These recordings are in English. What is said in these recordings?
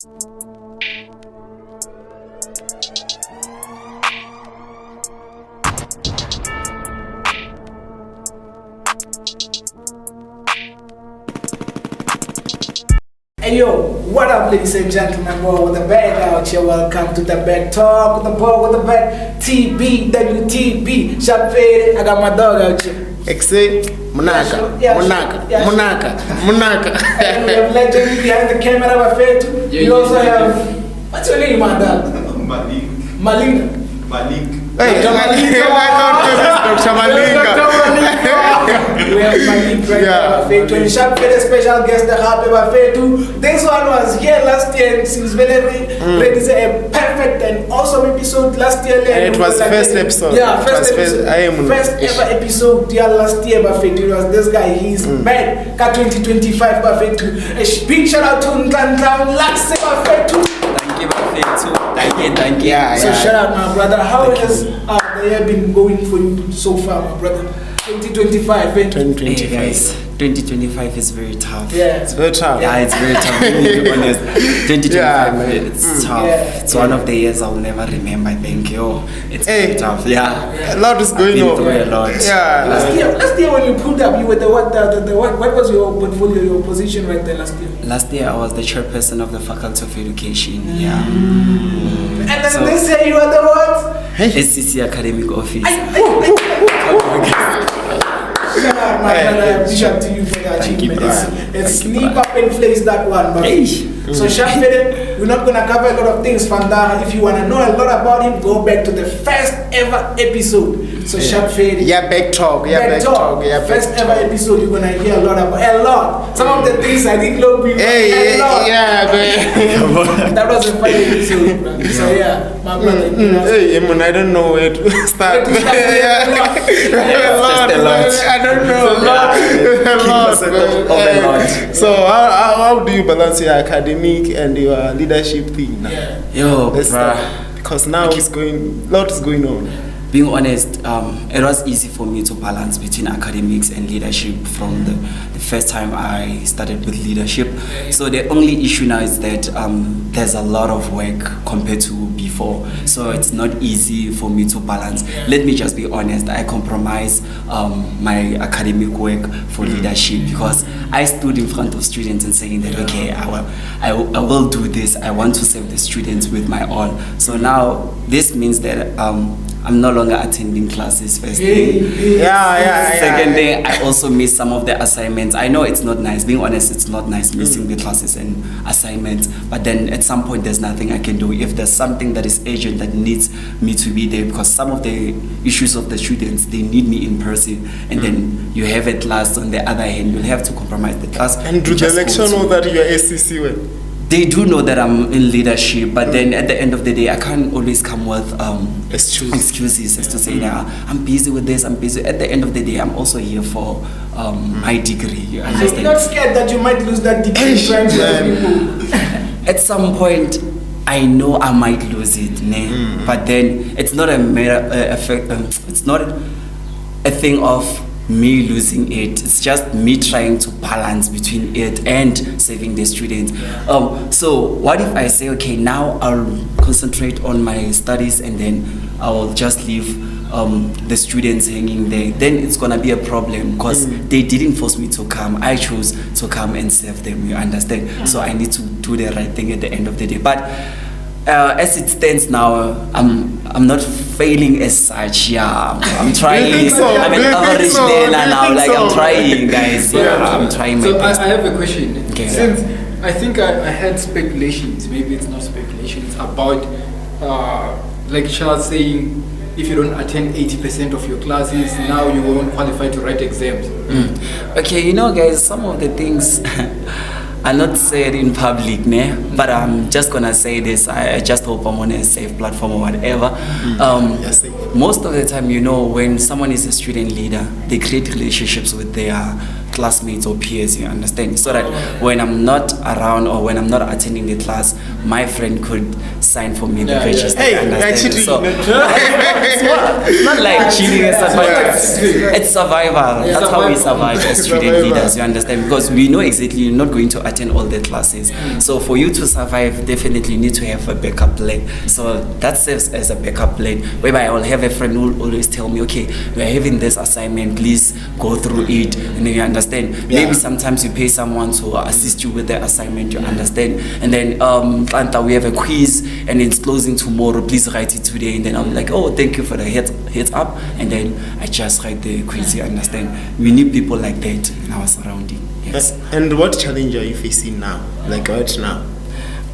Hey yo, what up ladies and gentlemen, boy with the bag out here, welcome to the Bag Talk with the boy with the bag, TBWTB, Shop Faded, I got my dog out here. Exe, Munaka. And we have legend behind the camera, my fair too. You also have, what's your name, my dog? Malik. Hey, Dr. Malika. We have Malik right now, Fair too. And Shop Faded special guest, the happy by Fair too. This one was here last year and seems very ready to say a perfect and awesome episode last year. And it was first episode. Yeah, first ever episode last year, Buffett. It was this guy, he's back. Got 2025 Buffett too. A big shout out to Ntlantra last year Buffett too. Thank you, Buffett too. Thank you. So shout out my brother. How has the year been going for you so far, my brother? 2025, 2025. Hey guys, 2025 is very tough. Yeah, it's very tough. Yeah, it's very tough. To be honest, 2025, it's tough. Yeah. It's one of the years I'll never remember. Thank you. It's very tough. Yeah. A lot is going on. A lot. Yeah. Last year when you pulled up, you were what was your portfolio, your position right there last year? Last year I was the chairperson of the Faculty of Education. Yeah. And then this year you are the what? SCC Academic Office. Shout out, my brother. Big up to you for your achievement. It's sneak up and place that one, but so Shop Faded, we're not gonna cover a lot of things from that. If you wanna know a lot about him, go back to the first ever episode. So Shop Faded. Back talk. First ever episode, you're gonna hear a lot. Some of the things I think low people. That was a funny episode, bro. So yeah, my brother. I don't know where to start. A lot. I don't know. A lot. So how do you balance your academic and your leadership thing now? Yo, because now lot is going on. Being honest, it was easy for me to balance between academics and leadership from the first time I started with leadership. So the only issue now is that there's a lot of work compared to before. So it's not easy for me to balance. Let me just be honest, I compromise my academic work for leadership because I stood in front of students and saying that, okay, I will do this. I want to serve the students with my all. So now this means that I'm no longer attending classes first thing. Second thing, I also miss some of the assignments. I know it's not nice. Being honest, it's not nice missing the classes and assignments. But then at some point, there's nothing I can do. If there's something that is urgent that needs me to be there, because some of the issues of the students, they need me in person. And then you have a class on the other hand, you'll have to compromise the class. And do the lecturer know that you're SCC well? They do know that I'm in leadership, but then at the end of the day, I can't always come with excuses as to say that I'm busy with this, I'm busy. At the end of the day, I'm also here for my degree. You understand? Are you not scared that you might lose that degree trying to help people? At some point, I know I might lose it, but then it's not a matter it's not a thing of me losing it. It's just me trying to balance between it and saving the students. So what if I say, okay, now I'll concentrate on my studies and then I'll just leave the students hanging there? Then it's gonna be a problem because they didn't force me to come. I chose to come and serve them, you understand? So I need to do the right thing at the end of the day. But as it stands now, I'm not failing as such. I'm trying. I'm an average learner now. I'm trying, guys. I'm trying my best. I have a question. Okay. Since I think I had speculations, maybe it's not speculations, about like Charles saying, if you don't attend 80% of your classes, now you won't qualify to write exams. Okay, guys, some of the things are not said in public, but I'm just gonna say this. I just hope I'm on a safe platform or whatever. Most of the time, when someone is a student leader, they create relationships with their classmates or peers, you understand? So that when I'm not around or when I'm not attending the class, my friend could sign for me the register. Hey, you understand? cheating. So, it's not like cheating, it's survival. That's how we survive as student leaders, you understand? Because we know exactly you're not going to attend all the classes. So for you to survive, definitely you need to have a backup plan. So that serves as a backup plan, whereby I will have a friend who will always tell me, okay, we are having this assignment, please go through it. And then you understand. Maybe sometimes you pay someone to assist you with the assignment, you understand. And then Ntlantla, we have a quiz and it's closing tomorrow, please write it today. And then I'll be like, oh, thank you for the heads up. And then I just write the quiz, you understand. We need people like that in our surrounding. Yes. And what challenge are you facing now? Like right now?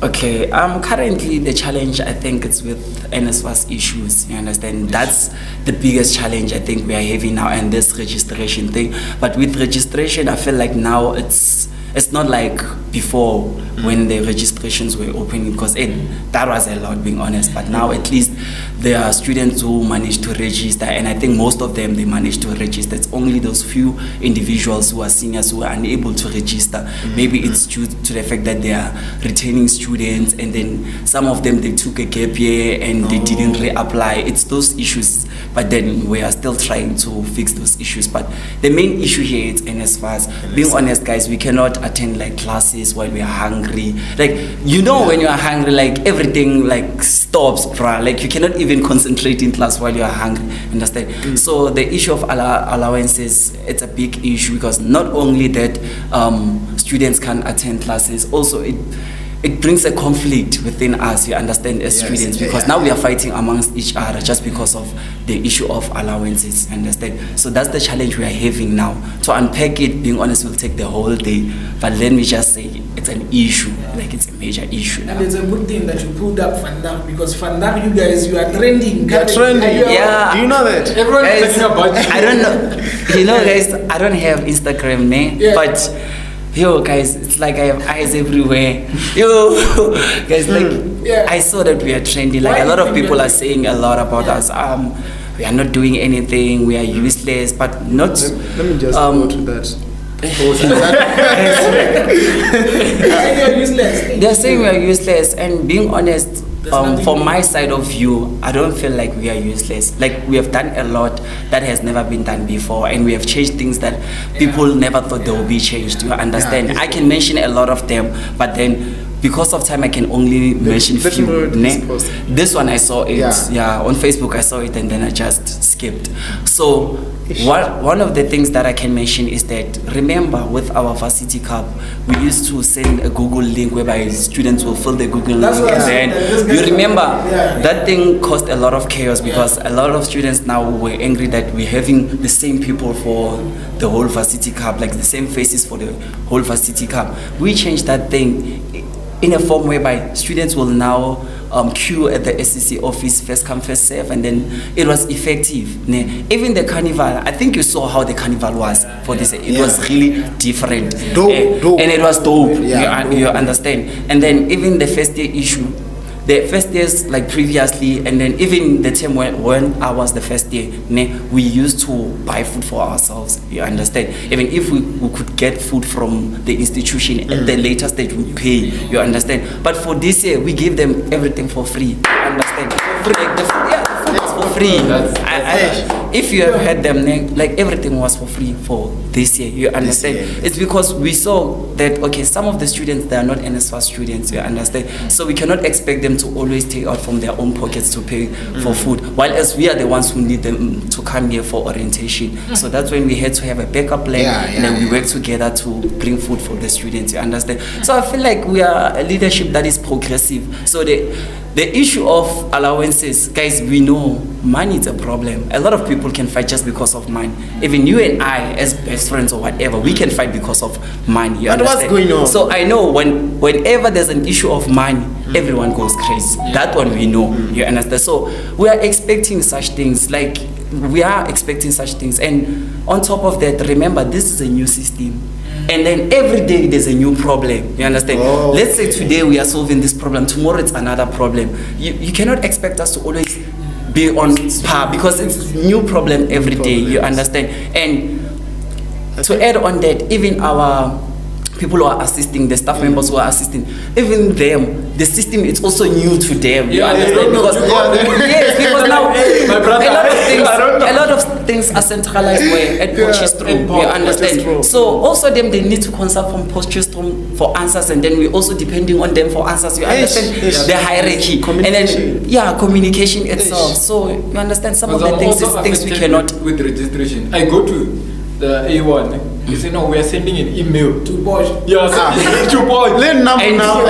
Okay, currently the challenge I think it's with Nsfas issues, you understand? That's the biggest challenge I think we are having now, and this registration thing. But with registration, I feel like now it's not like before when the registrations were opening, because that was a lot, being honest. But now at least there are students who managed to register, and I think most of them, they managed to register. It's only those few individuals who are seniors who are unable to register. Maybe it's due to the fact that they are retaining students, and then some of them, they took a gap year and they didn't reapply. It's those issues, but then we are still trying to fix those issues. But the main issue here is Nsfas. Being honest, guys, we cannot attend like classes while we are hungry. Like, you know, when you are hungry, like everything like stops, bruh. Like you cannot even concentrate in class while you are hungry, understand? So the issue of allowances, it's a big issue, because not only that students can attend classes, also it brings a conflict within us, you understand, as students, because now we are fighting amongst each other just because of the issue of allowances, understand? So that's the challenge we are having now. To unpack it, being honest, will take the whole day, but let me just say it's an issue, like it's a major issue now. And it's a good thing that you pulled up Fandang, because Fandang, you guys, you are trending. You are trending. Yeah. Do you know that? Everyone is Guys, talking about you. I don't know. You know, guys, I don't have Instagram, but yo, guys, it's like I have eyes everywhere. Yo, guys, like, I saw that we are trending. Like, a lot of people are saying a lot about us. We are not doing anything. We are useless, but not. Let me just go to that. They're saying we are useless, and being honest, from my side of view, I don't feel like we are useless. Like, we have done a lot that has never been done before, and we have changed things that people never thought they would be changed. You understand? I can mention a lot of them, but then because of time I can only mention few. This one I saw it on Facebook, I saw it, and then I just skipped. So one of the things that I can mention is that, remember, with our Varsity Cup, we used to send a Google link whereby students will fill the Google link, and then you remember that thing caused a lot of chaos, because a lot of students now were angry that we're having the same people for the whole Varsity Cup, like the same faces for the whole Varsity Cup. We changed that thing in a form whereby students will now queue at the SCC office, first come, first serve, and then it was effective. Even the carnival, I think you saw how the carnival was for this. It was really different. Dope. And it was dope, you understand. And then even the first day issue, the first days like previously, and then even the time when I was the first day, we used to buy food for ourselves, you understand. Even if we could get food from the institution at the later stage, we pay, you understand. But for this year, we gave them everything for free, you understand. Like the food was for free. If you have had them, like everything was for free for this year, you understand. It's because we saw that, okay, some of the students, they are not Nsfas students, you understand. So we cannot expect them to always take out from their own pockets to pay for food, while as we are the ones who need them to come here for orientation. So that's when we had to have a backup plan, and then we work together to bring food for the students, you understand. So I feel like we are a leadership that is progressive. So the issue of allowances, guys, we know money is a problem. A lot of people can fight just because of money. Even you and I, as best friends or whatever, we can fight because of money. But what's going on? So I know whenever there's an issue of money, everyone goes crazy. That one we know, you understand. So we are expecting such things, and on top of that, remember, this is a new system. And then every day there's a new problem, you understand. Let's say today we are solving this problem, tomorrow it's another problem. You cannot expect us to always be on par, because it's new problem every day, you understand. And To add on that, even our people who are assisting, the staff members who are assisting, even them, the system is also new to them. You understand? Yes, because now a lot of things are centralized where at Potchefstroom. You understand? So also them, they need to consult from Potchefstroom for answers, and then we also depending on them for answers. You understand the hierarchy, and then communication itself. So you understand some of the things we cannot with registration. I go to the A1. You say no, we are sending an email to Bosch. Yeah, to Bosch. Let number now.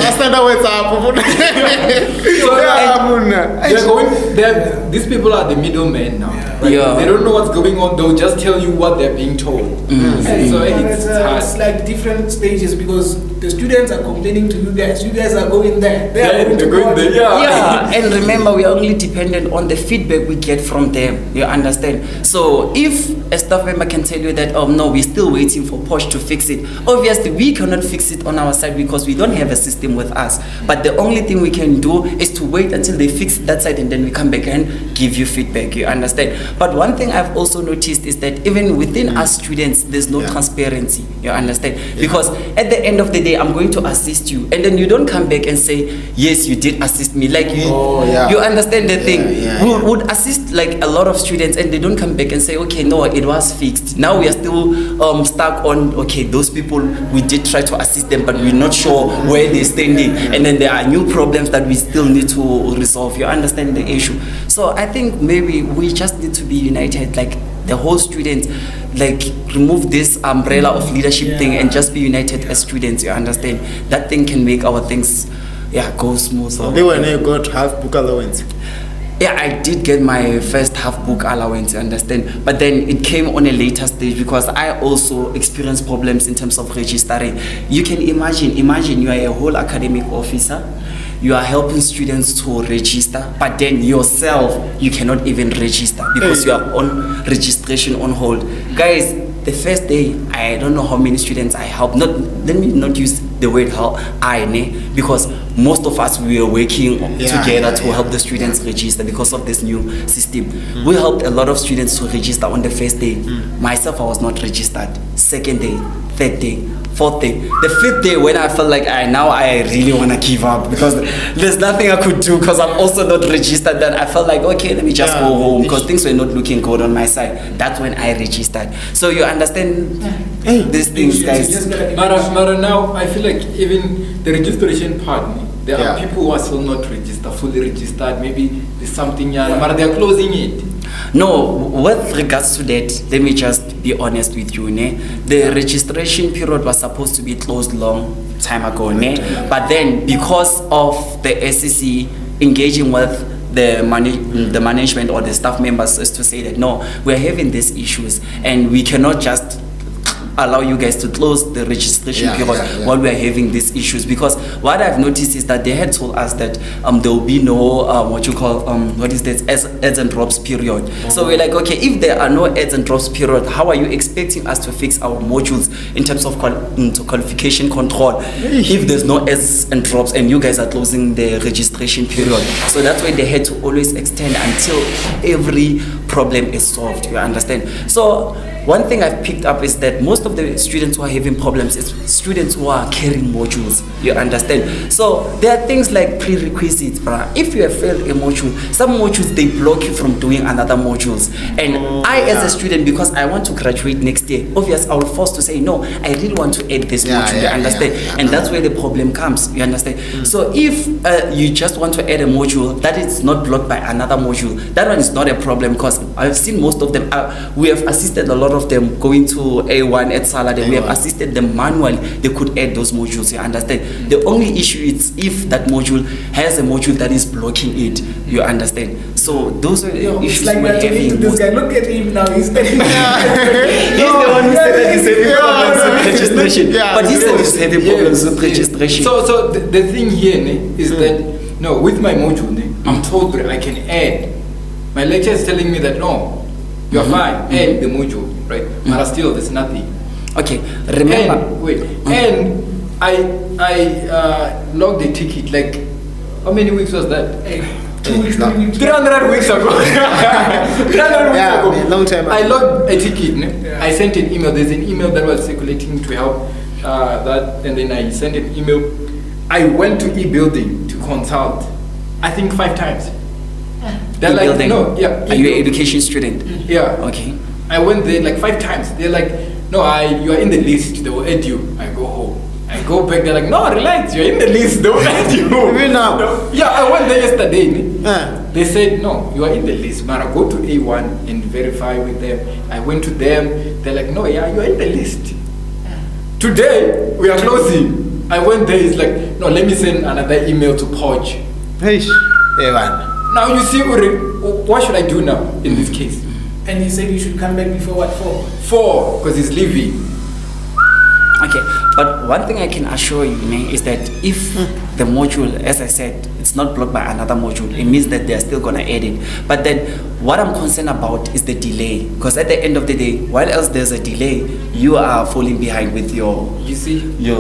These people are the middlemen now. Right? Yeah. They don't know what's going on. They'll just tell you what they're being told. So it's like different stages because the students are complaining to you guys. You guys are going there. They're going there. Yeah, and remember, we are only dependent on the feedback we get from them. You understand? So if a staff member can tell you that, oh no, we're still waiting for Posh to fix it. Obviously, we cannot fix it on our side because we don't have a system with us. But the only thing we can do is to wait until they fix that side, and then we come back and give you feedback. You understand? But one thing I've also noticed is that even within us students, there's no transparency. You understand? Because at the end of the day, I'm going to assist you, and then you don't come back and say, yes, you did assist me. Like you understand the thing. We would assist like a lot of students, and they don't come back and say, okay, no, it was fixed. Now we are still stuck on, okay, those people, we did try to assist them, but we're not sure where they're standing, and then there are new problems that we still need to resolve. You understand the issue? So I think maybe we just need to be united, like the whole students, like remove this umbrella of leadership thing and just be united as students. You understand? That thing can make our things go smooth. They when you got half book allowance. Yeah, I did get my first half book allowance, you understand? But then it came on a later stage because I also experienced problems in terms of registering. You can imagine you are a whole academic officer, you are helping students to register, but then yourself, you cannot even register because you are on registration on hold. Guys, the first day, I don't know how many students I helped. Let me not use the word help, because most of us, we were working together to help the students register because of this new system. We helped a lot of students to register on the first day. Myself, I was not registered. Second day, third day, fourth day. The fifth day, when I felt like now I really want to give up because there's nothing I could do because I'm also not registered, then I felt like, okay, let me just go home because things were not looking good on my side. That's when I registered. So you understand these things, guys. But now I feel like even the registration part, there are people who are still not registered, fully registered. Maybe there's something, but they're closing it. No, with regards to that, let me just be honest with you. The registration period was supposed to be closed long time ago. But then because of the SEC engaging with the management or the staff members is to say that no, we're having these issues and we cannot just allow you guys to close the registration period while we are having these issues, because what I've noticed is that they had told us that there will be no adds and drops period. So we're like, okay, if there are no adds and drops period, how are you expecting us to fix our modules in terms of qualification control if there's no adds and drops and you guys are closing the registration period? So that's why they had to always extend until every problem is solved. You understand? So one thing I've picked up is that most of the students who are having problems is students who are carrying modules. You understand? So there are things like prerequisites, bruh. If you have failed a module, some modules they block you from doing another modules. And I, as a student, because I want to graduate next year, obviously I will force to say no. I really want to add this module. You understand? And that's where the problem comes. You understand? So if you just want to add a module that is not blocked by another module, that one is not a problem because I've seen most of them. We have assisted a lot of them going to A1 at Salad, and we have assisted them manually. They could add those modules. You understand? The only issue is if that module has a module that is blocking it. You understand? So those are the issues like we're having. This guy, look at him now. He's telling me. He's the one who said that he's having problems with registration. But he said he's having problems with registration. So the thing here is that no, with my module, I'm told that I can add. My lecturer is telling me that no, you're fine, add the module, right? But still, there's nothing. Okay, remember. And I logged the ticket. Like, how many weeks was that? 2 weeks, 3 weeks. 300 weeks ago. 300 weeks ago. Man, long time ago. I logged a ticket. Yeah. I sent an email. There's an email that was circulating to help that, and then I sent an email. I went to e-building to consult. I think 5 times. They're like, E-building? no, yeah. Are you an education student? Yeah. Okay. I went there like 5 times. They're like, no, you are in the list. They will add you. I go home. I go back. They're like, no, relax. You're in the list. They will add you. Even now? No. Yeah, I went there yesterday. Yeah. They said, no, you are in the list. But I go to A1 and verify with them. I went to them. They're like, no, yeah, you are in the list. Today, we are closing. I went there. It's like, no, let me send another email to Podge. Hey, Evan. Now, you see, Uri, what should I do now in this case? And he said you should come back before what, 4? 4, because he's leaving. Okay, but one thing I can assure you is that if the module, as I said, it's not blocked by another module, it means that they're still going to add it. But then what I'm concerned about is the delay. Because at the end of the day, while else there's a delay, you are falling behind with your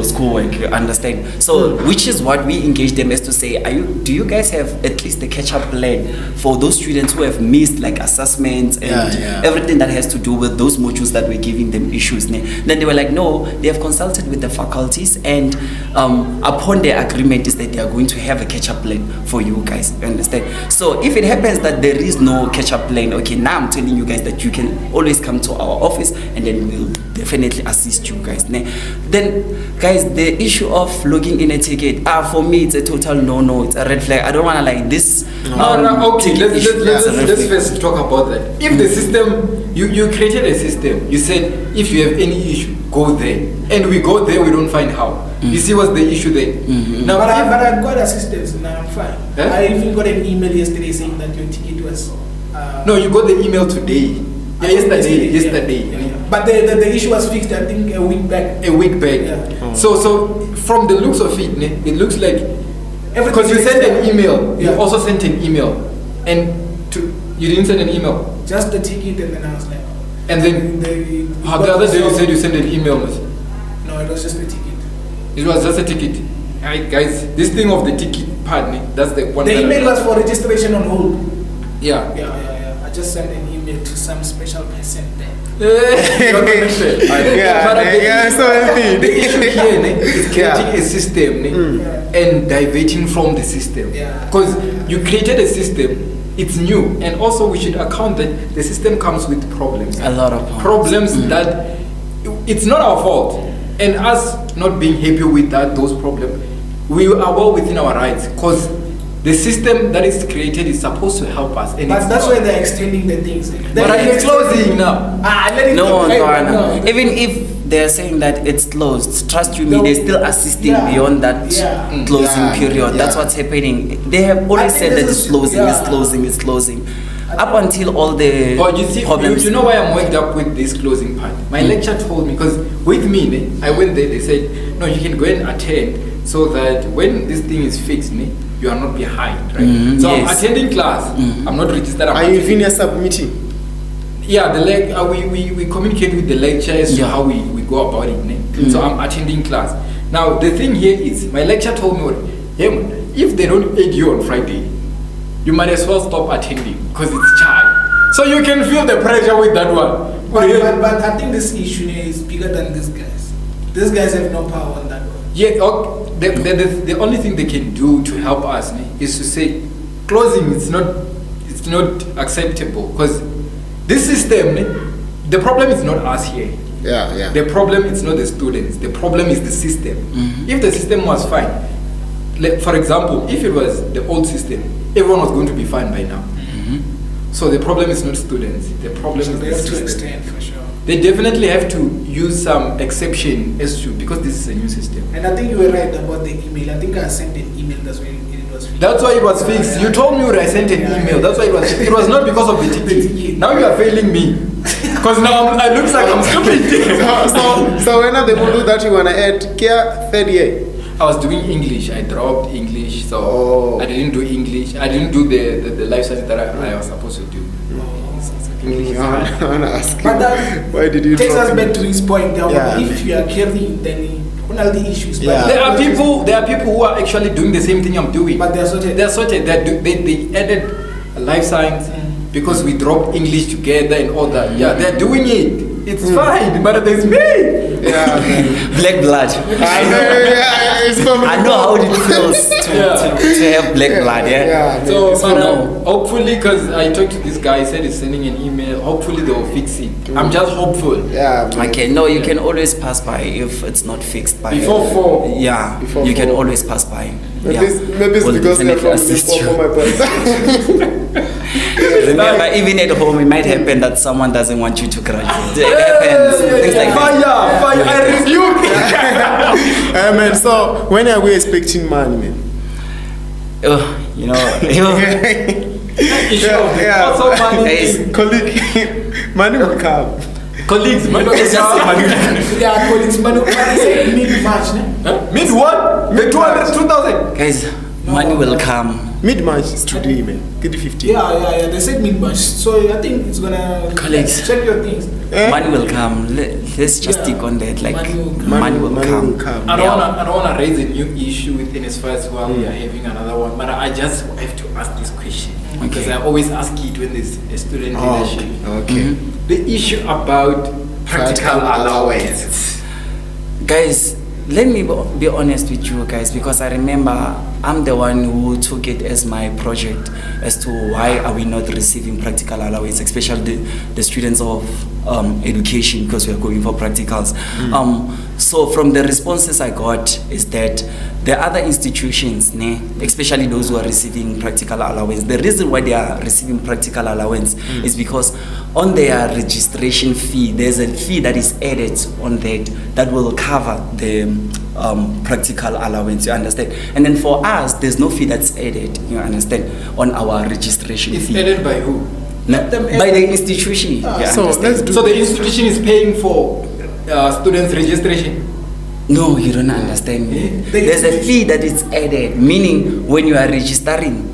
schoolwork, you understand? So, which is what we engage them as to say, do you guys have at least a catch-up plan for those students who have missed like assessments and everything that has to do with those modules that we're giving them issues? Then they were like, no, they have consulted with the faculties, and upon their agreement is that they are going to have a catch-up plan for you guys, you understand? So if it happens that there is no catch-up plan, okay, now I'm telling you guys that you can always come to our office and then we'll definitely assist you guys. Then guys, the issue of logging in a ticket, for me it's a total no, it's a red flag. I don't want to like this. Okay, let's first talk about that. If the system, you created a system, you said if you have any issue, go there, and we go there, we don't find how. You see what's the issue there? Now, but I got assistance, now I'm fine. Eh? I even got an email yesterday saying that your ticket was... no, you got the email today. Yeah, yesterday. Yeah. But the issue was fixed, I think, a week back. Yeah. So from the looks of it, it looks like... Because you sent an email, you also sent an email, and you didn't send an email? Just the ticket, and then I was like... And then, the other day you said you sent an email? No, it was just a ticket. It was just a ticket. Alright, guys, this thing of the ticket part, that's the one. The email was for registration on hold. Yeah. I just sent an email to some special person there. But the issue here is creating a system and diverting from the system. Because you created a system, it's new, and also we should account that the system comes with problems. A lot of problems that it's not our fault, and us not being happy with those problems, we are well within our rights, because the system that is created is supposed to help us. And but that's why they're extending the things. But it's closing now. No. Even if they're saying that it's closed, trust you me, they're still assisting beyond that closing period. That's what's happening. They have always said that it's closing. Up until all the problems. You know why I'm worked up with this closing part? My lecture told me, because with me, I went there, they said, no, you can go and attend so that when this thing is fixed, you are not behind, right? So I'm attending class, I'm not registered. Are you finished submitting? Yeah, we communicate with the lecturer as to how we go about it. So I'm attending class. Now, the thing here is, my lecturer told me, hey, if they don't aid you on Friday, you might as well stop attending, because it's child. So you can feel the pressure with that one. But I think this issue is bigger than these guys. These guys have no power on that one. Yeah, the only thing they can do to help us is to say closing it's not acceptable, because this system, the problem is not us here. The problem is not the students. The problem is the system. If the system was fine, for example, if it was the old system, everyone was going to be fine by now. So the problem is not students. The problem is the system. To extend, for sure. They definitely have to use some exception as to, because this is a new system. And I think you were right about the email. I think I sent an email, that's why it was fixed. That's why it was fixed. You told me I sent an email. That's why it was fixed. It was not because of the ticket. Now you are failing me. Because now I looks like I'm stupid. So when are they going to do that? You want to add care third year? I was doing English. I dropped English, so I didn't do English. I didn't do the life science that I was supposed to do. English is hard. I want to ask you, But that why did you takes drop us back it? to his point. Yeah. If you are carrying, then one of the issues. But Yeah. There are people who are actually doing the same thing I'm doing. But they're sorted. They're sorted. They added life science because we dropped English together and all that. Yeah, they're doing it. It's fine, but there's me. Yeah, Black blood. I know, yeah, it's from I know how it feels to have black blood, yeah? Yeah, So, it's but, no. hopefully, because I talked to this guy, he said he's sending an email. Hopefully, they will fix it. I'm just hopeful. Yeah, man. Okay, no, you can always pass by if it's not fixed by Before 4. Yeah, Before you can 4. always pass by. Maybe, Yeah. maybe it's We'll because they're definitely from assist you. Limpopo, my brother. Remember, even at home, it might happen that someone doesn't want you to graduate. It happens. Things like that. Fire! I rebuke. Man, so when are we expecting money, man? Oh, you know, Also, money. Hey, Colleague, money will come. Colleagues, money. It's just money. Yeah, colleagues, but I say mid-March, ne? Mid what? Mid 200, 2,000. Guys, money will come. Mid-March is today, man. Get the 15. Yeah. They said mid-March, so I think it's gonna. Colleagues. Check your things. Money will come. Let's just Yeah. stick on that. Like, Money will come. money will come. I Yeah. don't wanna raise a new issue with Nsfas while we are having another one, but I just have to ask this question because I always ask it when there's a student leadership. Okay. The issue about practical allowance. Guys, let me be honest with you guys, because I remember I'm the one who took it as my project as to why are we not receiving practical allowance, especially the students of education, because we are going for practicals. So from the responses I got is that the other institutions, especially those who are receiving practical allowance, the reason why they are receiving practical allowance is because on their registration fee, there's a fee that is added on that will cover the practical allowance, you understand? And then for us, there's no fee that's added, you understand, on our registration It's fee. added by who? By the institution. You So understand? let's do. So the institution is paying for students' registration. No, you don't understand me. There's a fee that is added, meaning when you are registering,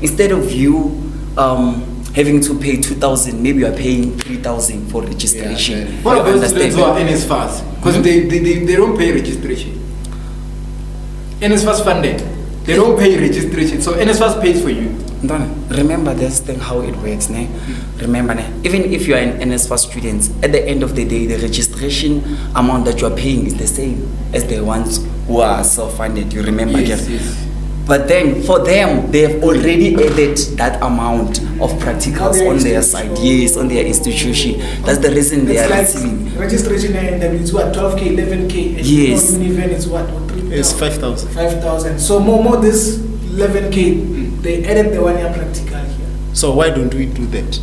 instead of you having to pay 2,000, maybe you are paying 3,000 for registration. Yeah, What You about students who are understand? Nsfas? Because they don't pay registration. Nsfas funded. They don't pay registration. So Nsfas pays for you. Remember this thing, how it works, ne? Remember, ne? Even if you are an Nsfas student, at the end of the day, the registration amount that you are paying is the same as the ones who are self-funded. You remember, Yes, yeah? yes. But then for them, they have already added that amount of practicals on their side, yes, on their institution. That's the reason they are It's receiving. like registration and it's what, 12K, 11K, and Yes. Univen is what 3,000? It's 5,000. 5,000. So more this 11K, they added the 1 year practical here. So why don't we do that?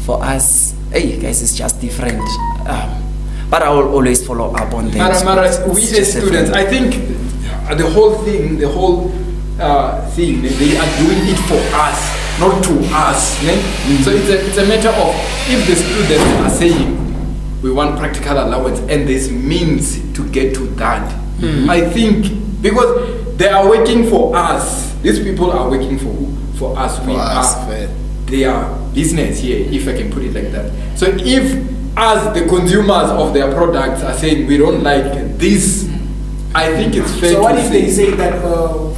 For us, hey guys, it's just different. But I will always follow up on that. Mara, we It's as just students, different. I think the whole thing, they are doing it for us, not to us. Ne? So it's a matter of if the students are saying we want practical allowance and there's means to get to that. I think because they are working for us. These people are working for who? For us. We are their business here, if I can put it like that. So if us, the consumers of their products, are saying we don't like this, I think it's fair So what to if they say that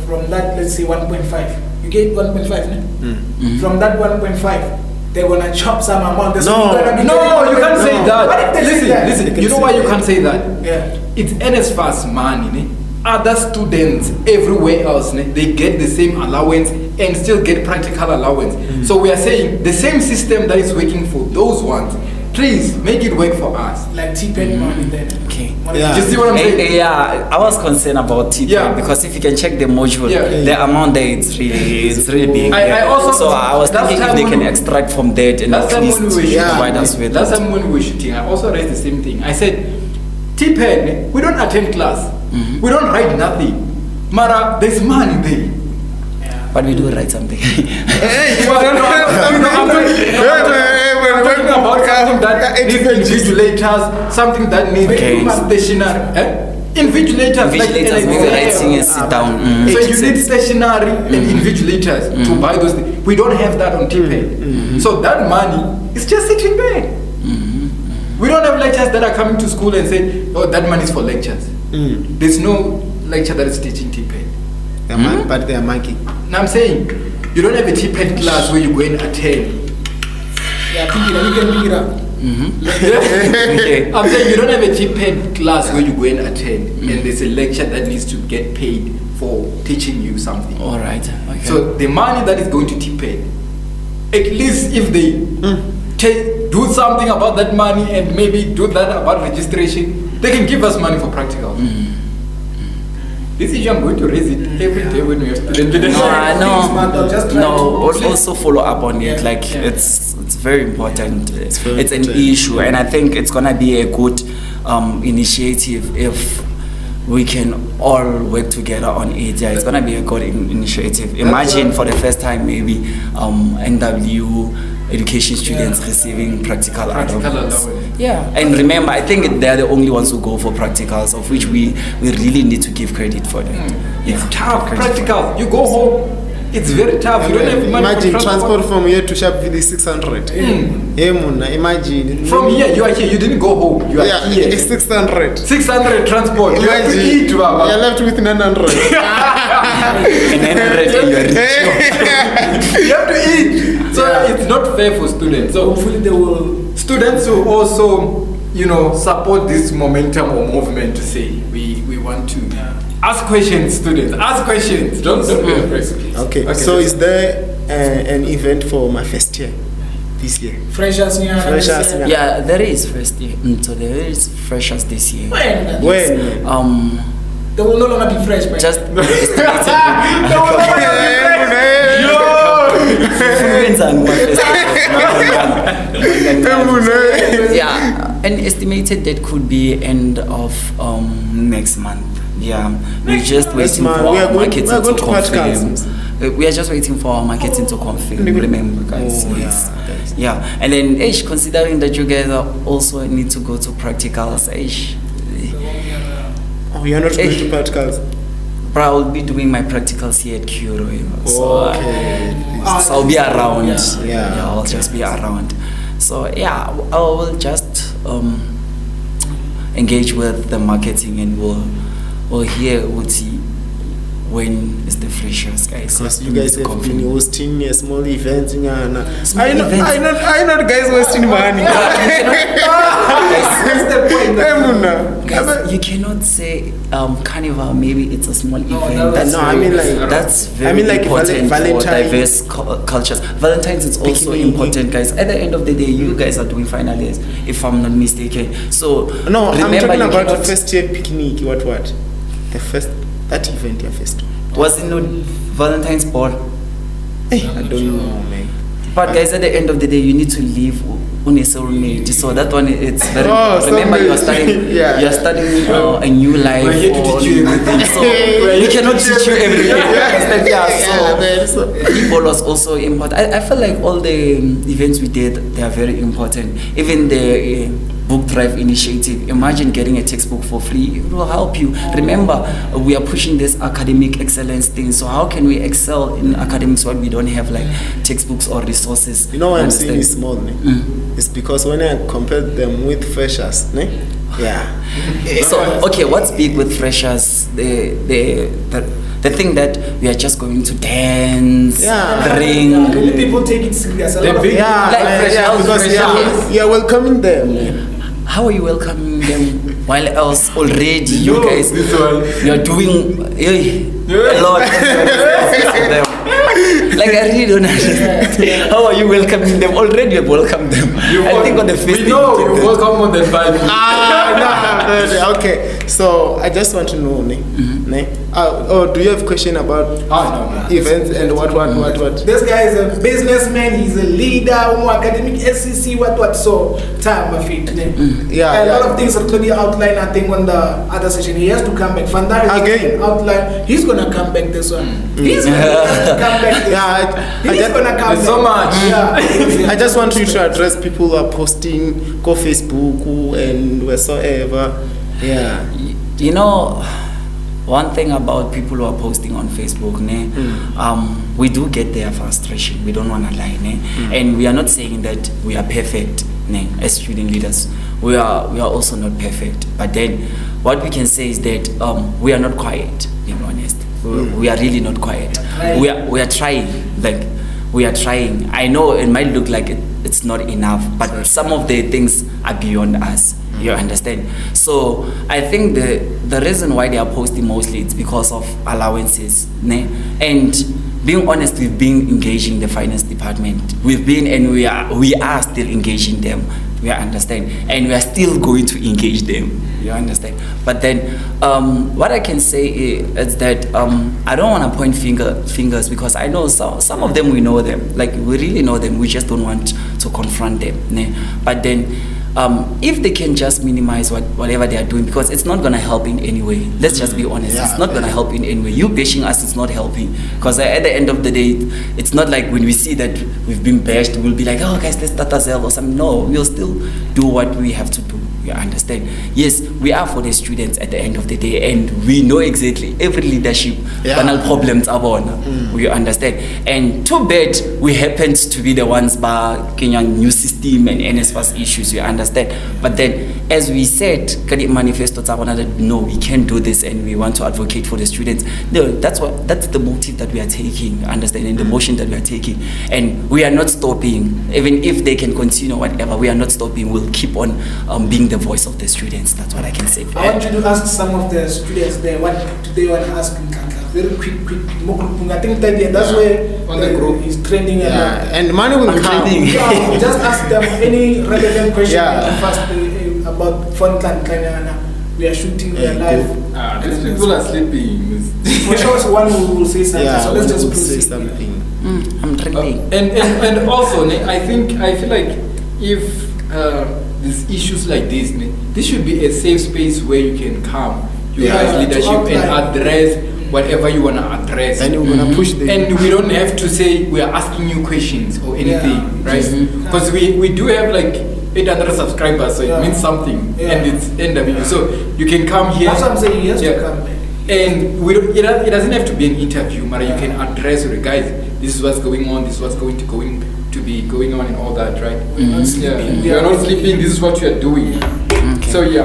from that, let's say 1.5, you get 1.5, ne? From that 1.5, they're gonna chop some amount. That's No. gonna be No, you can't say that. What if they say that? Listen, you know why you can't say that? Yeah. It's Nsfas money. Ne? Other students everywhere else, ne? They get the same allowance and still get practical allowance. So we are saying the same system that is working for those ones, please make it work for us. Like T-Pen money then. Okay. Yeah. You see what I'm saying? Yeah, I was concerned about TPAN Yeah. because if you can check the module, Yeah. the amount there it's really big. I also- so I was last thinking if time they can when- extract from that and Last at time least when we were shooting, provide us with last that. time when we were shooting, I also raised the same thing. I said, T-Pen, we don't attend class. We don't write nothing. Mara, there's money there. But we do write something. Well, no, I'm talking about something that needs invigilators, something that needs Okay. stationary. Invigilators, Invigilators, maybe writing and sit down. So you need stationery and invigilators to buy those things. We don't have that on TPAD. So that money is just sitting there. We don't have lecturers that are coming to school and say, oh, that money is for lectures. There's no lecturer that is teaching TPAD. But they are monkey. Now I'm saying, you don't have a TPAD class where you go and attend. Yeah, you can pick it up. Okay. I'm saying you don't have a TPAD class where you go and attend and there's a lecture that needs to get paid for teaching you something. All right. Okay. So the money that is going to TPAD, at least if they do something about that money and maybe do that about registration, they can give us money for practical. This issue I'm going to raise it every day when we have students. Also follow up on it. Like it's very important. It's an issue, and I think it's gonna be a good initiative if we can all work together on it. Yeah, it's gonna be a good initiative. Imagine for the first time maybe NW education students receiving practical allowance. Yeah, and remember, I think they're the only ones who go for practicals, of which we really need to give credit for that. It's tough. Practical. You go home. It's very tough. You don't have money. Imagine transport from here to Sharpeville is 600. Imagine. From here, you are here. You didn't go home. You are here. It's 600. 600 transport. You have to eat, Baba. You're left with 900. You have to eat. So it's not fair for students. So hopefully they will. Students will also, support this momentum or movement to say we want to. Ask questions, students. Ask questions. Don't be afraid. Okay. So is there an event for my first year this year? Freshers, Yeah, there is first year. So there is freshers this year. When? They will no longer be fresh, man. Just yeah, an estimated date could be end of next month. Yeah, we're just waiting for our marketing to confirm. We are just waiting for our marketing to confirm. Remember, guys. Yeah, and then considering that you guys are also need to go to practicals, you're not going to practicals. But I will be doing my practicals here at Curo, so I'll be around. Yeah, I'll just be around. So yeah, I will just engage with the marketing, and we'll hear when is the freshers, guys. Because you guys have been hosting a small event. I know guys wasting money. Guys, you cannot say carnival, maybe it's a small event. That's very important for diverse cultures. Valentine's is also important, guys. At the end of the day, you guys are doing final years, if I'm not mistaken. So no, I'm talking about the first year picnic. What? The first. That event, your first. Was it not Valentine's ball? I don't know, man. But guys, at the end of the day, you need to live on a soulmate. So that one, it's very. Remember, you are starting. You are starting a new life. We're here to teach you everything. So we cannot teach you everything. So people was also important. I feel like all the events we did, they are very important. Even the book drive initiative. Imagine getting a textbook for free. It will help you. Remember, we are pushing this academic excellence thing. So how can we excel in academics when we don't have like textbooks or resources? You know why I'm saying it's small? It's because when I compare them with freshers, yeah. So okay, what's big with freshers? The thing that we are just going to dance, drink. Really people take it serious. Because you're welcoming them. How are you welcoming them while else already you guys you're doing a lot of them? Like I really don't understand. How are you welcoming them? Already you've welcomed them. I think on the first we know you welcome more than 5 years. Okay, so I just want to know, do you have a question about events and what? This guy is a businessman, he's a leader, academic SEC, what so time of it. A lot of things are clearly outlined, I think, on the other session. He has to come back. Fandar again outline. He's gonna come back this one. He's gonna come back this he's gonna come back. So much. I just want you to address people who are posting, go Facebook and whatsoever. You know, one thing about people who are posting on Facebook, we do get their frustration. We don't want to lie, and we are not saying that we are perfect, as student leaders. We are also not perfect. But then, what we can say is that we are not quiet. Being honest, we are really not quiet. We are trying. Like, we are trying. I know it might look like it's not enough, but some of the things are beyond us. You understand? So I think the reason why they are posting mostly it's because of allowances, and being honest, we've been engaging the finance department. We've been, and we are still engaging them. You understand? And we are still going to engage them. You understand? But then what I can say is that I don't want to point fingers because I know some of them, we know them. Like, we really know them. We just don't want to confront them. But then if they can just minimize whatever they are doing, because it's not going to help in any way. Let's just be honest. It's not going to help in any way. You bashing us, it's not helping. Because at the end of the day, it's not like when we see that we've been bashed, we'll be like, oh guys, let's start ourselves or something. No, we'll still do what we have to do. You understand? Yes, we are for the students at the end of the day, and we know exactly every leadership banal problems are born. You understand? And too bad we happened to be the ones by Kenyan new system and Nsfas issues. You understand? But then, as we said, Kadi manifesto that no, we can't do this, and we want to advocate for the students. No, that's the motive that we are taking. Understand? And the motion that we are taking, and we are not stopping. Even if they can continue whatever, we are not stopping. We'll keep on being the voice of the students. That's what I can say. I want you to ask some of the students there what do they want to ask Ntlantla. Very quick. I think that's where on the group is trending a lot. And money will come. Just ask them any relevant question first about Ntlantla. We are shooting, we are live. These people are sleeping. For sure, one who will say something. So let's just say proceed. something. I'm trending. And also, I feel like if these issues like this should be a safe space where you can come, you guys leadership and address whatever you want to address. And we're going to push them. And we don't have to say we are asking you questions or anything, right? Because we do have like 800 subscribers, so it means something, and it's NW. So you can come here. That's what I'm saying, yes, to come. And it doesn't have to be an interview, but you can address it, guys. This is what's going on. This is what's going to be going on, and all that, right? We're not sleeping. We are not sleeping. This is what you are doing. Okay. So we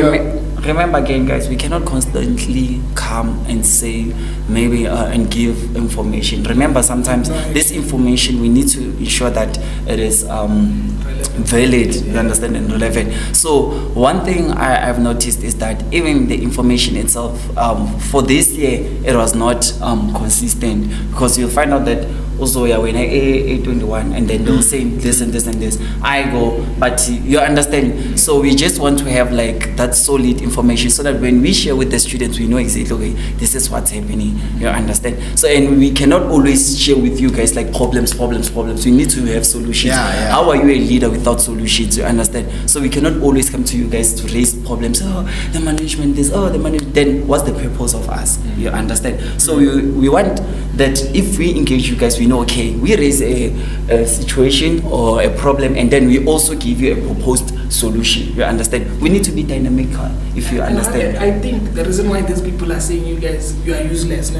are. Remember again, guys, we cannot constantly come and say maybe and give information. Remember, sometimes this information we need to ensure that it is valid, you understand, and relevant. So one thing I've noticed is that even the information itself for this year, it was not consistent, because you'll find out that also when I A21 and then they'll say this and this and this, I go, but you understand. So we just want to have like that solid information so that when we share with the students, we know exactly, okay, this is what's happening. You understand? So, and we cannot always share with you guys like problems. We need to have solutions. How are you a leader without solutions? You understand? So we cannot always come to you guys to raise problems. Oh, the management this, oh, the management. Then what's the purpose of us? You understand? So we want that if we engage you guys, we know, okay, we raise a situation or a problem, and then we also give you a proposed solution. You understand? We need to be dynamic, if you understand. I think the reason why these people are saying you guys, you are useless,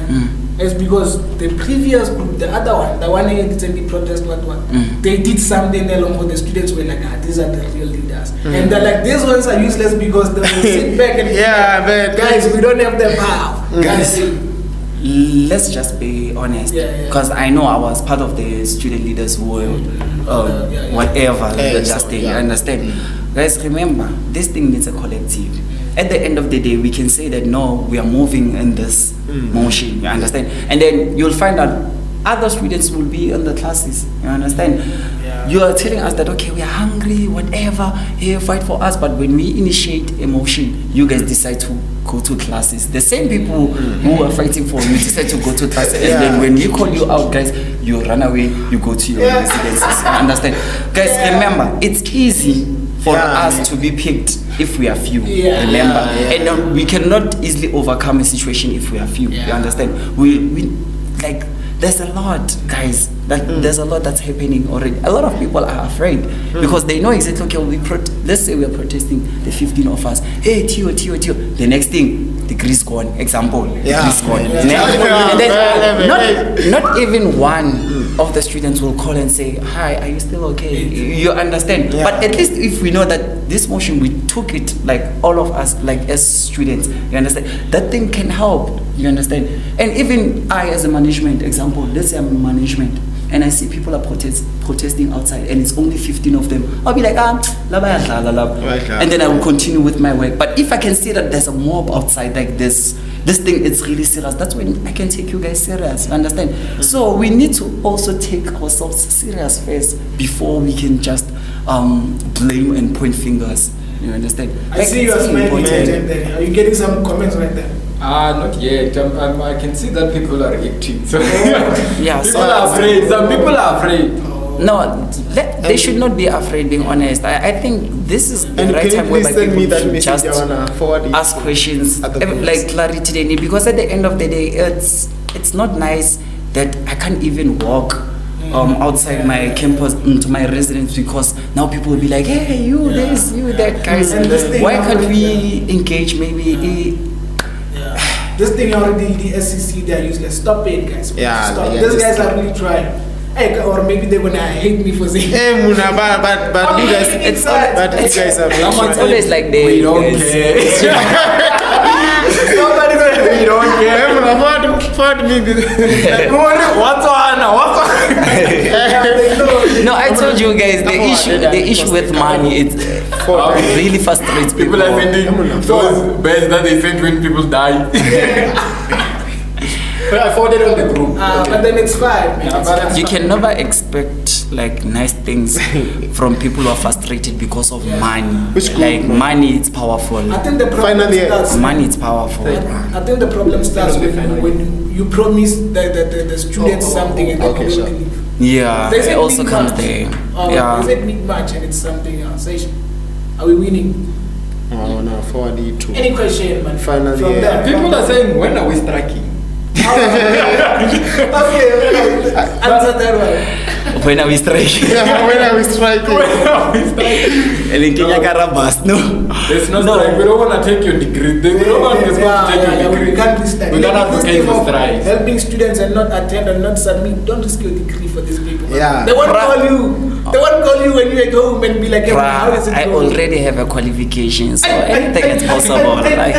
is because the previous group, the other one, the one who didn't be protest, they did something along with the students were like, these are the real leaders. And they're like, these ones are useless because they will sit back and but guys, we don't have the power. Guys, let's just be honest, because I know I was part of the student leaders who were whatever, you understand? Guys, remember, this thing needs a collective. At the end of the day, we can say that no, we are moving in this motion, you understand? And then you'll find out other students will be in the classes, you understand? You are telling us that, okay, we are hungry, whatever, here, fight for us. But when we initiate a motion, you guys decide to go to classes. The same people who are fighting for you decide to go to classes. And then when we call you out, guys, you run away, you go to your residences, you understand? Guys, remember, it's easy for us to be picked if we are few, remember? And we cannot easily overcome a situation if we are few, you understand? We like, there's a lot, guys. There's a lot that's happening already. A lot of people are afraid because they know exactly, okay, let's say we are protesting the 15 of us. Hey, Tio. The next thing, the grease gone. Example, the grease gone. And then not even one of the students will call and say, hi, are you still okay? You understand? Yeah. But at least if we know that this motion, we took it, like all of us, like as students, you understand? That thing can help, you understand? And even I as a management, example, let's say I'm in management, and I see people are protesting outside, and it's only 15 of them. I'll be like, and then I will continue with my work. But if I can see that there's a mob outside, like this thing, it's really serious, that's when I can take you guys serious, understand? So we need to also take ourselves serious first before we can just blame and point fingers. You understand? I see you are smiling. Are you getting some comments right there? Not yet. I can see that people are reacting. So Yeah, people are afraid. Some people are afraid. No, they should not be afraid, being honest. I think this is the right time whereby people should just ask questions, like clarity, because at the end of the day, it's not nice that I can't even walk outside my campus into my residence because now people will be like, hey, you this, you that, guys. Why can't we engage maybe? This thing already, the SEC, they are useless. Stop it, guys. Yeah, Stop. yeah, These guys are really trying. Hey, or maybe they're gonna hate me for saying. Hey, Muna, but you guys, It's always like they. We don't care. We don't care. What's on? No, I told you guys the issue with money, it really frustrates people. People are sending those beds that they send when people die. But I forwarded on the group. But then it's fine. You can never expect like nice things from people who are frustrated because of money. Like money, it's powerful. I think the problem starts. Money, it's powerful. I think the problem starts when you promise the students something and they don't deliver. Yeah, They said it also comes mid-match. there. They said mid-match and it's something else. Are we winning? Oh no, 4D2. Any question, man? Finally, From yeah. there. People are saying, when are we striking? Okay, answer that one. When are we striking? When are we striking? There's no strike. We don't want to take your degree. We don't want to take your degree. We can't risk that. We can't advocate for strikes. Helping students and not attend and not submit. Don't risk your degree for these people. Yeah. They won't call you. They won't call you when you're at home and be like, hey, how is it I going? already have a qualification, so anything is possible. Like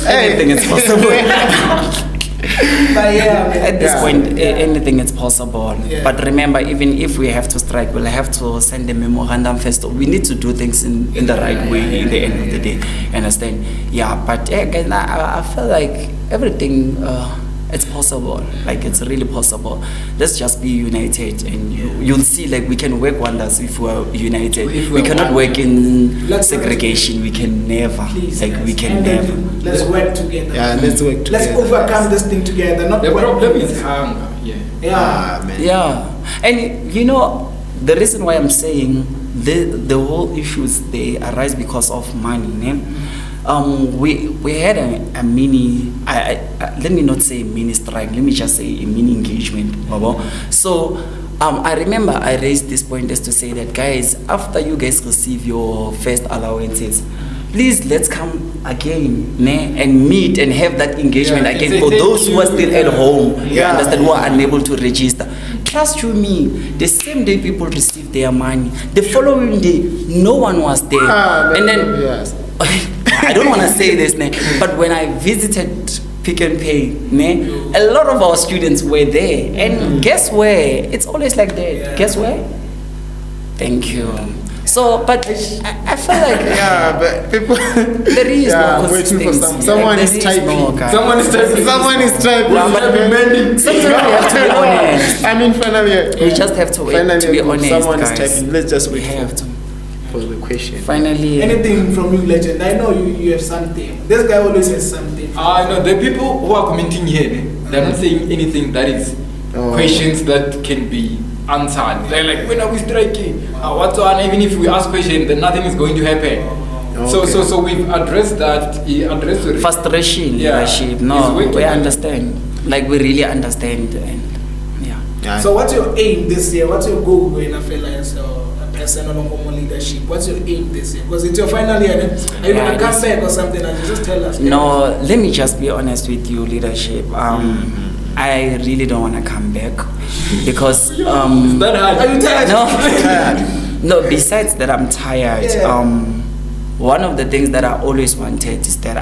anything is possible. But yeah, man. At this point, anything is possible. Yeah. But remember, even if we have to strike, we'll have to send a memorandum first. We need to do things in the right way in the end of the day. Understand? Yeah, but guys, I feel like everything, it's possible. Like, it's really possible. Let's just be united, and you'll see, like, we can work wonders if we're united. We cannot work in segregation. We can never. Please, like, guys, we can never. Let's work together. Yeah, let's work together. Let's overcome this thing together. Not The work. problem is hunger. Yeah. Yeah. Man. Yeah, and you know the reason why I'm saying the whole issues, they arise because of money. We had a mini. Let me not say mini strike. Let me just say a mini engagement. So I remember I raised this point as to say that, guys, after you guys receive your first allowances, please let's come again and meet and have that engagement again for those who are still at home. You understand, who are unable to register. Trust you me, the same day people received their money, the following day no one was there. And then I don't want to say this, but when I visited Pick and Pay, a lot of our students were there. And guess where? It's always like that. Guess where? Thank you. So, but I feel like but people there is no waiting for consistency. someone Like, is there typing. Someone is typing. Someone is typing. Sometimes we have to be honest. I mean, finally, We just have to wait finally, to be honest, someone guys. is typing. Let's just We wait have to. for the question. Finally. Anything from you, legend? I know you have something. This guy always has something. No, the people who are commenting here, they're not saying anything that is questions that can be answered. They're like, when are we striking? What's on? Even if we ask questions, then nothing is going to happen. So we've addressed that. Addressed the Frustration, Yeah. leadership. No, It's way too we much. understand. Like, we really understand. And Yeah. So what's your aim this year? What's your goal going to as a person on a leadership? What's your aim this year? Because it's your final year. Are you going to come back or something? And just tell us. No, let me just be honest with you, leadership. I really don't want to come back because Is that hard? Are you tired? No, besides that I'm tired. Yeah. One of the things that I always wanted is that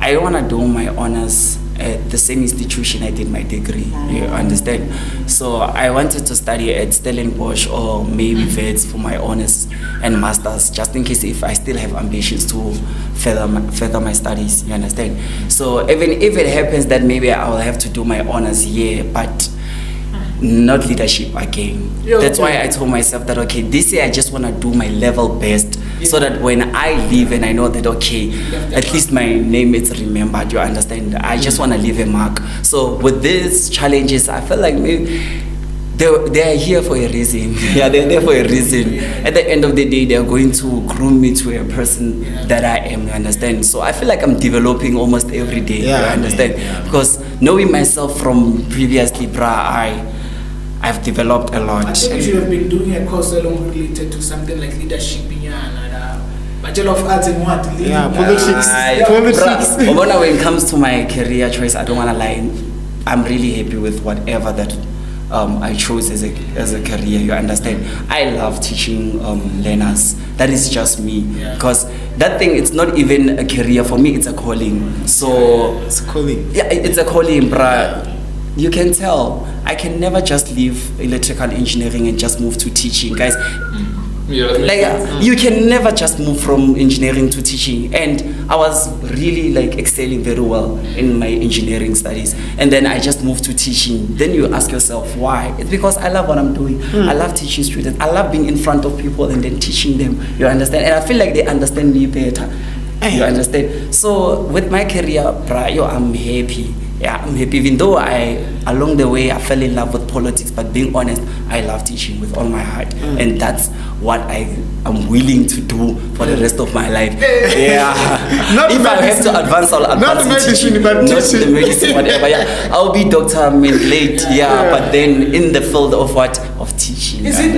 I want to do my honors at the same institution I did my degree. You understand? So I wanted to study at Stellenbosch or maybe Vets for my honors and masters, just in case if I still have ambitions to further my studies. You understand? So even if it happens that maybe I will have to do my honors here, but not leadership again. That's why I told myself that okay, this year I just want to do my level best, so that when I leave and I know that okay, at least my name is remembered. You understand? I just want to leave a mark. So with these challenges, I feel like maybe they are here for a reason. Yeah, they're there for a reason. At the end of the day, they are going to groom me to a person that I am. You understand? So I feel like I'm developing almost every day. You understand? Because knowing myself from previously, I've developed a lot. I think you should have been doing a course along related to something like leadership and Bachelor of Arts in what? Politics. Politics. But when it comes to my career choice, I don't want to lie. I'm really happy with whatever that I chose as a career. You understand? I love teaching learners. That is just me. Because that thing, it's not even a career for me. It's a calling. So it's a calling. Yeah, it's a calling, bruh. You can tell. I can never just leave electrical engineering and just move to teaching, guys. You can never just move from engineering to teaching. And I was really excelling very well in my engineering studies, and then I just moved to teaching. Then you ask yourself why? It's because I love what I'm doing. I love teaching students. I love being in front of people and then teaching them. You understand? And I feel like they understand me better. You understand? So with my career, I'm happy. Yeah, I'm happy. Even though along the way I fell in love with politics, but being honest, I love teaching with all my heart, and that's what I am willing to do for the rest of my life. Yeah. If I have to advance, I'll advance. Not medicine, but not the medicine, whatever. Yeah, I'll be Dr. Mandlate. But then in the field of what? Of teaching. Is it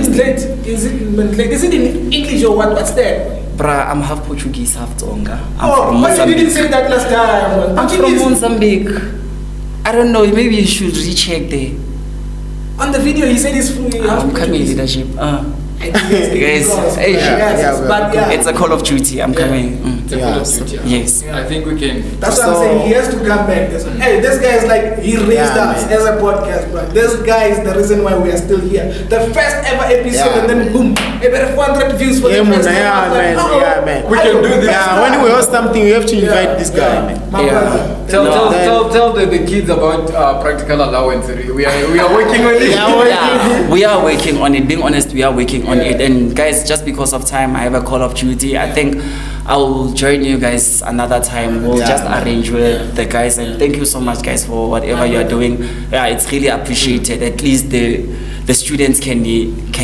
Mandlate? Is it in English or what? What's that? Bruh, I'm half Portuguese, half Tonga. But you didn't say that last time. I'm from Mozambique. I don't know, maybe you should recheck there. On the video, he said he's fully. I'm coming leadership. Guys, it's a call of duty. I'm coming. It's a call of duty. Yes. I think we can. That's what I'm saying. He has to come back. Hey, this guy is he raised us as a podcast, but this guy is the reason why we are still here. The first ever episode, and then boom, about 400 views for the first time. Man. We can do this. Yeah, when we host something, we have to invite this guy, man. My brother. Tell the kids about practical allowance. We are working on it. We are working on it. Being honest, we are working on it. And guys, just because of time, I have a call of duty. I think I will join you guys another time. We'll just arrange with the guys. And thank you so much, guys, for whatever you are doing. Yeah, it's really appreciated. At least the students can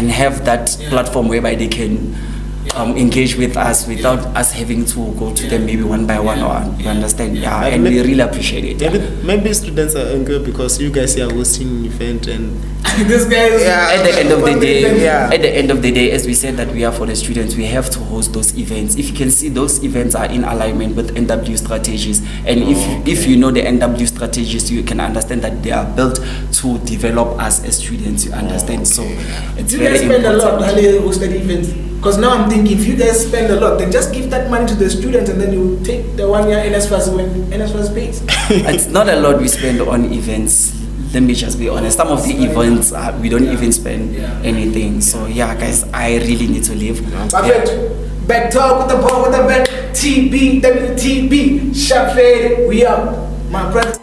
have that platform whereby they can engage with us without us having to go to them maybe one by one, or you understand? Yeah, and we really appreciate it. Maybe students are angry because you guys are hosting an event and this guy is at the end of the day, as we said that we are for the students, we have to host those events. If you can see, those events are in alignment with NW strategies, and if you know the NW strategies, you can understand that they are built to develop us as students. You understand? So it's very important. You guys spend a lot hosted events. Because now I'm thinking, if you guys spend a lot, then just give that money to the students, and then you take the 1 year Nsfas when Nsfas pays. It's not a lot we spend on events. Let me just be honest. Some of the events we don't even spend anything. So yeah, guys, I really need to leave. Perfect. Back talk with the ball with the back. TB, WTB, Shop Fade, we up. My brother.